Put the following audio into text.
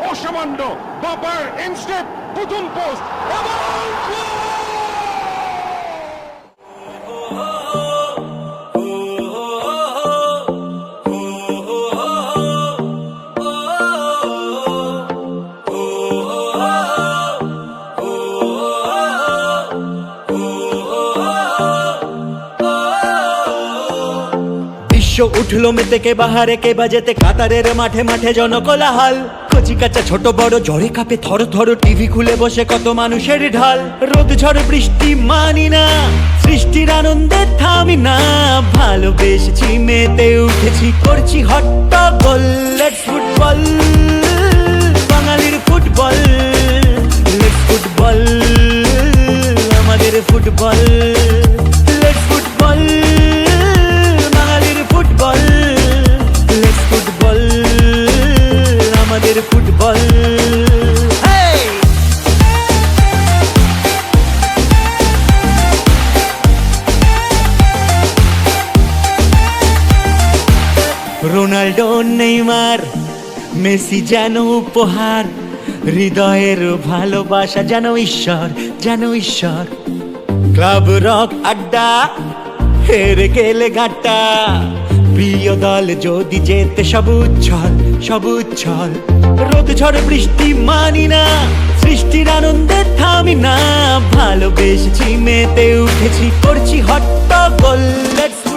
অসামান্য বাবার ইনস্টেপ প্রথম পোস্ট এবং উঠলো মেতে কে বাহারে কে বাজেতে কাতারের মাঠে মাঠে জনকোলাহল কচি কাঁচা ছোট বড় জ্বরে কাঁপে থর থর টিভি খুলে বসে কত মানুষের ঢাল রোদ ঝড় বৃষ্টি মানি না সৃষ্টির আনন্দে থামি না ভালোবেসেছি মেতে উঠেছি করছি হট্টগোল লেটস ফুটবল বাঙালির ফুটবল লেটস ফুটবল আমাদের football let's football football let's football আমাদের ফুটবল রোনাল্ডো নেইমার মেসি যেন উপহার হৃদয়ের ভালোবাসা যেন ঈশ্বর ক্লাব রক আড্ডা হেরে গেলে ঘাটা প্রিয় দল যদি যেতে সব উচ্ছল রোদ ঝড় বৃষ্টি মানি না সৃষ্টির আনন্দে থামি না ভালোবেসেছি মেতে উঠেছি করছি হট্টগোল লেটস